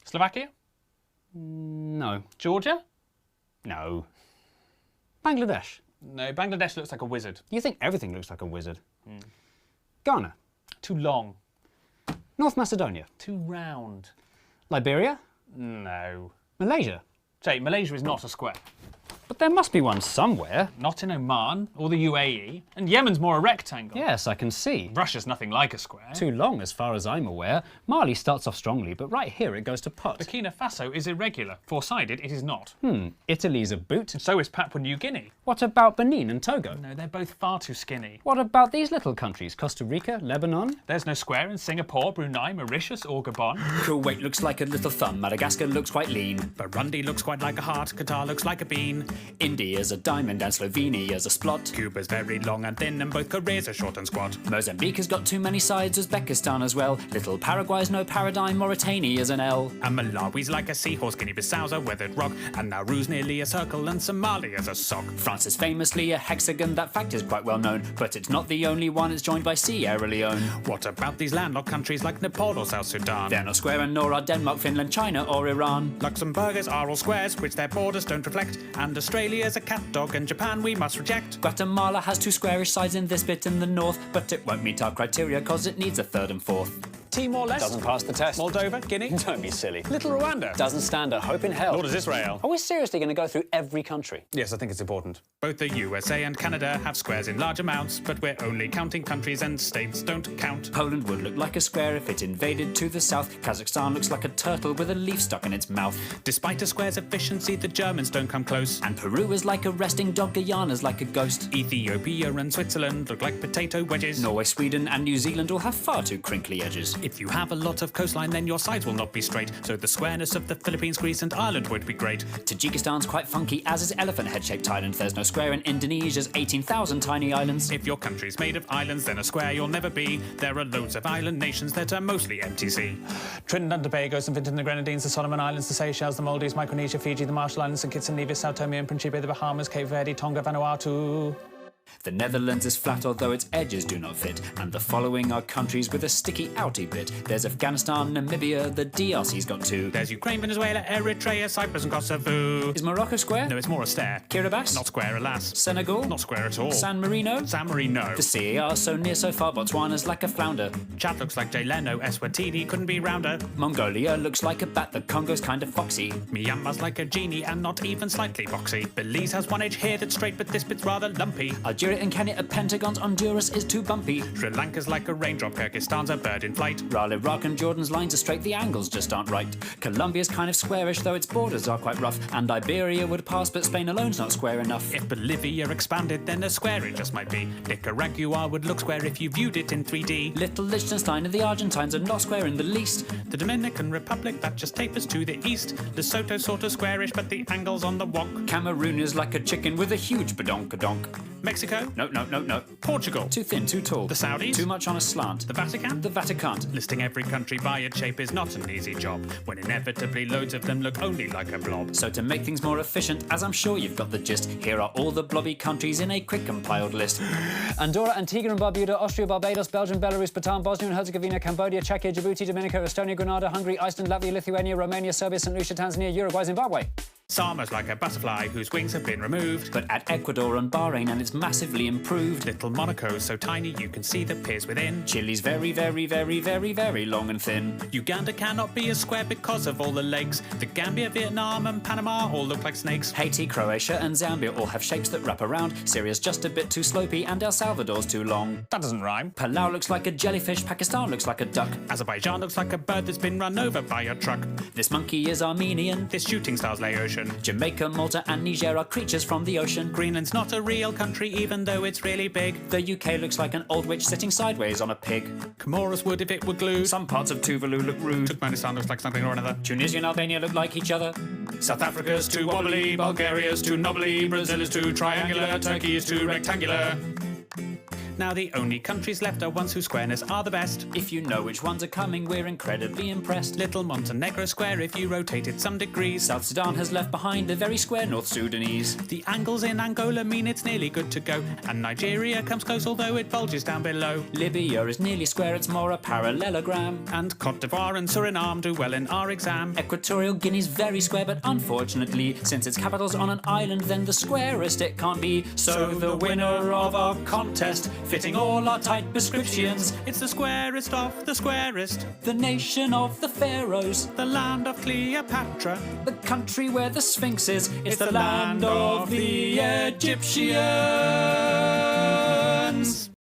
Slovakia? No. Georgia? No. Bangladesh? No, Bangladesh looks like a wizard. You think everything looks like a wizard. Ghana? Too long. North Macedonia? Too round. Liberia? No. Malaysia? Jay, Malaysia is not a square. But there must be one somewhere. Not in Oman or the UAE. And Yemen's more a rectangle. Yes, I can see. Russia's nothing like a square. Too long, as far as I'm aware. Mali starts off strongly, but right here it goes to pot. Burkina Faso is irregular. Four-sided, it is not. Italy's a boot. And so is Papua New Guinea. What about Benin and Togo? No, they're both far too skinny. What about these little countries? Costa Rica, Lebanon? There's no square in Singapore, Brunei, Mauritius or Gabon. Kuwait looks like a little thumb, Madagascar looks quite lean. Burundi looks quite like a heart, Qatar looks like a bean. India's a diamond and Slovenia's a splot. Cuba's very long and thin and both Koreas are short and squat. Mozambique has got too many sides, Uzbekistan as well. Little Paraguay's no paradigm, Mauritania's an L. And Malawi's like a seahorse, Guinea-Bissau's a weathered rock. And Nauru's nearly a circle and Somalia's a sock. France is famously a hexagon, that fact is quite well known. But it's not the only one, it's joined by Sierra Leone. What about these landlocked countries like Nepal or South Sudan? They're not square and nor are Denmark, Finland, China or Iran. Luxembourgers are all squares, which their borders don't reflect. And Australia's a cat dog and Japan we must reject. Guatemala has two squarish sides in this bit in the north, but it won't meet our criteria cause it needs a third and fourth. Timor-Leste? Doesn't pass the test. Moldova? Guinea? Don't be silly. Little Rwanda? Doesn't stand a hope in hell. Nor does Israel. Are we seriously going to go through every country? Yes, I think it's important. Both the USA and Canada have squares in large amounts, but we're only counting countries and states don't count. Poland would look like a square if it invaded to the south. Kazakhstan looks like a turtle with a leaf stuck in its mouth. Despite a square's efficiency, the Germans don't come close. And Peru is like a resting dog, Guyana's like a ghost. Ethiopia and Switzerland look like potato wedges. Norway, Sweden and New Zealand all have far too crinkly edges. If you have a lot of coastline, then your sides will not be straight. So the squareness of the Philippines, Greece and Ireland would be great. Tajikistan's quite funky, as is elephant head-shaped Thailand. There's no square in Indonesia's 18,000 tiny islands. If your country's made of islands, then a square you'll never be. There are loads of island nations that are mostly MTC. Trinidad and Tobago, St. Vincent and the Grenadines, the Solomon Islands, the Seychelles, the Maldives, Micronesia, Fiji, the Marshall Islands, St. Kitts and Nevis, Sao Tome and Principe, the Bahamas, Cape Verde, Tonga, Vanuatu. The Netherlands is flat, although its edges do not fit. And the following are countries with a sticky outy bit. There's Afghanistan, Namibia, the DRC's got two. There's Ukraine, Venezuela, Eritrea, Cyprus and Kosovo. Is Morocco square? No, it's more a stare. Kiribati? Not square, alas. Senegal? Not square at all. San Marino? San Marino. The CAR so near so far, Botswana's like a flounder. Chad looks like Jay Leno, Eswatini couldn't be rounder. Mongolia looks like a bat, the Congo's kind of foxy. Myanmar's like a genie and not even slightly boxy. Belize has one edge here that's straight, but this bit's rather lumpy. Algeria and Kenya are pentagons, Honduras is too bumpy. Sri Lanka's like a raindrop, Kyrgyzstan's a bird in flight. While Iraq and Jordan's lines are straight, the angles just aren't right. Colombia's kind of squarish, though its borders are quite rough. And Iberia would pass, but Spain alone's not square enough. If Bolivia expanded, then a square it just might be. Nicaragua would look square if you viewed it in 3D. Little Liechtenstein and the Argentines are not square in the least. The Dominican Republic, that just tapers to the east. Lesotho sort of squarish, but the angle's on the wonk. Cameroon is like a chicken with a huge badonkadonk. Mexico? No. Portugal? Too thin, too tall. The Saudis? Too much on a slant. The Vatican? The Vatican. Listing every country by its shape is not an easy job, when inevitably loads of them look only like a blob. So to make things more efficient, as I'm sure you've got the gist, here are all the blobby countries in a quick compiled list. Andorra, Antigua and Barbuda, Austria, Barbados, Belgium, Belarus, Bhutan, Bosnia and Herzegovina, Cambodia, Czechia, Djibouti, Dominica, Estonia, Grenada, Hungary, Iceland, Latvia, Lithuania, Romania, Serbia, St. Lucia, Tanzania, Uruguay, Zimbabwe. Sama's like a butterfly whose wings have been removed. But at Ecuador and Bahrain, and it's massively improved. Little Monaco's so tiny you can see the piers within. Chile's very, very, very, very, very long and thin. Uganda cannot be a square because of all the legs. The Gambia, Vietnam and Panama all look like snakes. Haiti, Croatia and Zambia all have shapes that wrap around. Syria's just a bit too slopey and El Salvador's too long. That doesn't rhyme. Palau looks like a jellyfish, Pakistan looks like a duck. Azerbaijan looks like a bird that's been run over by a truck. This monkey is Armenian. This shooting star's Laotian. Jamaica, Malta and Niger are creatures from the ocean. Greenland's not a real country even though it's really big. The UK looks like an old witch sitting sideways on a pig. Comoros would if it were glued. Some parts of Tuvalu look rude. Turkmenistan looks like something or another. Tunisia and Albania look like each other. South Africa's too wobbly, Bulgaria's too knobbly, Brazil is too triangular, Turkey is too rectangular. Now the only countries left are ones whose squareness are the best. If you know which ones are coming, we're incredibly impressed. Little Montenegro square if you rotate it some degrees. South Sudan has left behind a very square North Sudanese. The angles in Angola mean it's nearly good to go, and Nigeria comes close although it bulges down below. Libya is nearly square, it's more a parallelogram. And Cote d'Ivoire and Suriname do well in our exam. Equatorial Guinea's very square, but unfortunately, since its capital's on an island, then the squarest it can't be. So the winner of our contest, fitting all our tight prescriptions, It's the squarest of the squarest, the nation of the pharaohs, the land of Cleopatra. the country where the Sphinx is, it's the land of the Egyptians.